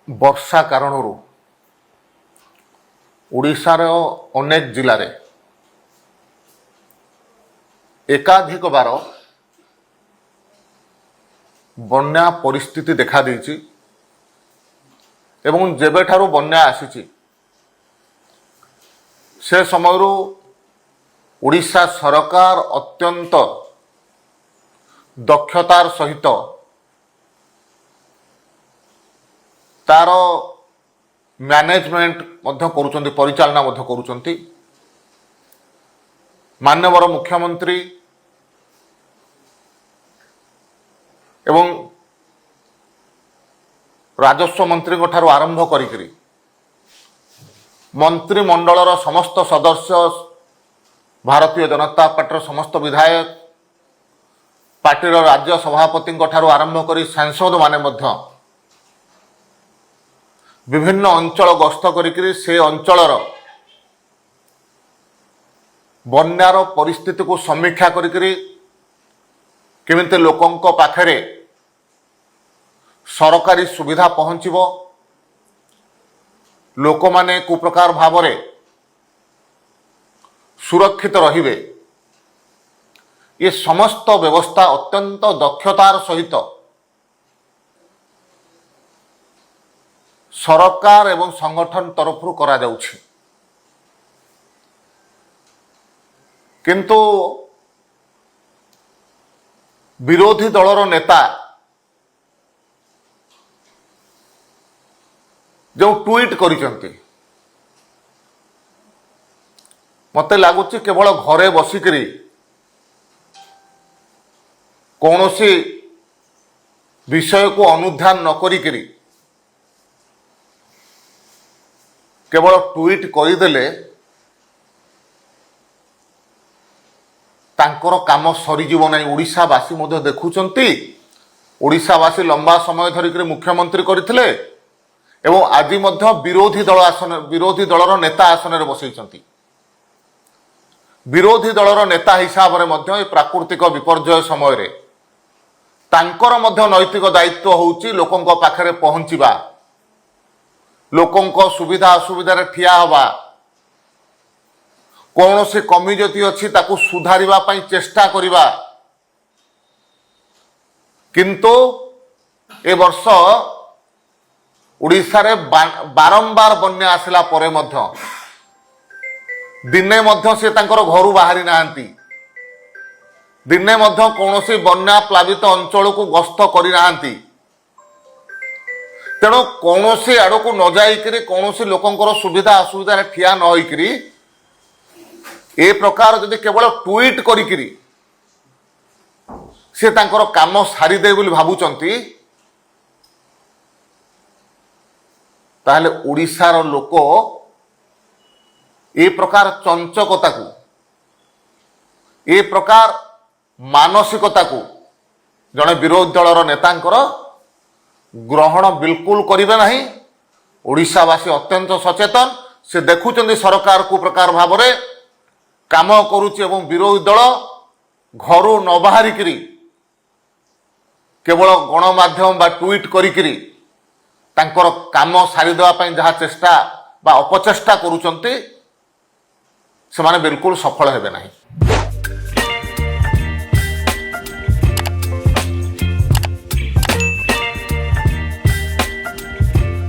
ବର୍ଷା କାରଣରୁ ଓଡ଼ିଶାର ଅନେକ ଜିଲ୍ଲାରେ ଏକାଧିକ ବାର ବନ୍ୟା ପରିସ୍ଥିତି ଦେଖାଦେଇଛି ଏବଂ ଯେବେଠାରୁ ବନ୍ୟା ଆସିଛି ସେ ସମୟରୁ ଓଡ଼ିଶା ସରକାର ଅତ୍ୟନ୍ତ ଦକ୍ଷତାର ସହିତ ତାର ମ୍ୟାନେଜମେଣ୍ଟ ମଧ୍ୟ କରୁଛନ୍ତି, ପରିଚାଳନା ମଧ୍ୟ କରୁଛନ୍ତି। ମାନ୍ୟବର ମୁଖ୍ୟମନ୍ତ୍ରୀ ଏବଂ ରାଜସ୍ୱ ମନ୍ତ୍ରୀଙ୍କ ଠାରୁ ଆରମ୍ଭ କରିକିରି ମନ୍ତ୍ରିମଣ୍ଡଳର ସମସ୍ତ ସଦସ୍ୟ, ଭାରତୀୟ ଜନତା ପାର୍ଟିର ସମସ୍ତ ବିଧାୟକ, ପାର୍ଟିର ରାଜ୍ୟ ସଭାପତିଙ୍କ ଠାରୁ ଆରମ୍ଭ କରି ସାଂସଦମାନେ ମଧ୍ୟ ବିଭିନ୍ନ ଅଞ୍ଚଳ ଗସ୍ତ କରିକିରି ସେ ଅଞ୍ଚଳର ବନ୍ୟାର ପରିସ୍ଥିତିକୁ ସମୀକ୍ଷା କରିକିରି କେମିତି ଲୋକଙ୍କ ପାଖରେ ସରକାରୀ ସୁବିଧା ପହଞ୍ଚିବ, ଲୋକମାନେ କୋଉ ପ୍ରକାର ଭାବରେ ସୁରକ୍ଷିତ ରହିବେ, ଏ ସମସ୍ତ ବ୍ୟବସ୍ଥା ଅତ୍ୟନ୍ତ ଦକ୍ଷତାର ସହିତ ସରକାର ଏବଂ ସଂଗଠନ ତରଫରୁ କରାଯାଉଛି। କିନ୍ତୁ ବିରୋଧୀ ଦଳର ନେତା ଯେଉଁ ଟ୍ୱିଟ୍ କରିଛନ୍ତି, ମୋତେ ଲାଗୁଛି କେବଳ ଘରେ ବସିକିରି କୌଣସି ବିଷୟକୁ ଅନୁଧ୍ୟାନ ନ କରିକିରି କେବଳ ଟ୍ୱିଟ୍ କରିଦେଲେ ତାଙ୍କର କାମ ସରିଯିବ ନାହିଁ। ଓଡ଼ିଶାବାସୀ ମଧ୍ୟ ଦେଖୁଛନ୍ତି, ଓଡ଼ିଶାବାସୀ ଲମ୍ବା ସମୟ ଧରିକିରି ମୁଖ୍ୟମନ୍ତ୍ରୀ କରିଥିଲେ ଏବଂ ଆଜି ମଧ୍ୟ ବିରୋଧୀ ଦଳର ନେତା ଆସନରେ ବସେଇଛନ୍ତି। ବିରୋଧୀ ଦଳର ନେତା ହିସାବରେ ମଧ୍ୟ ଏ ପ୍ରାକୃତିକ ବିପର୍ଯ୍ୟୟ ସମୟରେ ତାଙ୍କର ମଧ୍ୟ ନୈତିକ ଦାୟିତ୍ୱ ହେଉଛି ଲୋକଙ୍କ ପାଖରେ ପହଞ୍ଚିବା, ଲୋକଙ୍କ ସୁବିଧା ଅସୁବିଧାରେ ଠିଆ ହେବା, କୌଣସି କମି ଯଦି ଅଛି ତାକୁ ସୁଧାରିବା ପାଇଁ ଚେଷ୍ଟା କରିବା। କିନ୍ତୁ ଏ ବର୍ଷ ଓଡ଼ିଶାରେ ବାରମ୍ବାର ବନ୍ୟା ଆସିଲା ପରେ ମଧ୍ୟ ଦିନେ ମଧ୍ୟ ସେ ତାଙ୍କର ଘରୁ ବାହାରି ନାହାନ୍ତି, ଦିନେ ମଧ୍ୟ କୌଣସି ବନ୍ୟା ପ୍ଲାବିତ ଅଞ୍ଚଳକୁ ଗସ୍ତ କରିନାହାନ୍ତି। ତେଣୁ କୌଣସି ଆଡ଼କୁ ନ ଯାଇକରି କୌଣସି ଲୋକଙ୍କର ସୁବିଧା ଅସୁବିଧାରେ ଠିଆ ନ ହୋଇକରି ଏ ପ୍ରକାର ଯଦି କେବଳ ଟ୍ୱିଟ୍ କରିକିରି ସେ ତାଙ୍କର କାମ ସାରିଦେବେ ବୋଲି ଭାବୁଛନ୍ତି, ତାହେଲେ ଓଡ଼ିଶାର ଲୋକ ଏ ପ୍ରକାର ଚଞ୍ଚକତାକୁ, ଏ ପ୍ରକାର ମାନସିକତାକୁ ଜଣେ ବିରୋଧୀ ଦଳର ନେତାଙ୍କର ଗ୍ରହଣ ବିଲକୁଲ କରିବେ ନାହିଁ। ଓଡ଼ିଶାବାସୀ ଅତ୍ୟନ୍ତ ସଚେତନ, ସେ ଦେଖୁଛନ୍ତି ସରକାର କୋଉ ପ୍ରକାର ଭାବରେ କାମ କରୁଛି ଏବଂ ବିରୋଧୀ ଦଳ ଘରୁ ନ ବାହାରିକିରି କେବଳ ଗଣମାଧ୍ୟମ ବା ଟ୍ୱିଟ୍ କରିକିରି ତାଙ୍କର କାମ ସାରିଦେବା ପାଇଁ ଯାହା ଚେଷ୍ଟା ବା ଅପଚେଷ୍ଟା କରୁଛନ୍ତି, ସେମାନେ ବିଲକୁଲ ସଫଳ ହେବେ ନାହିଁ।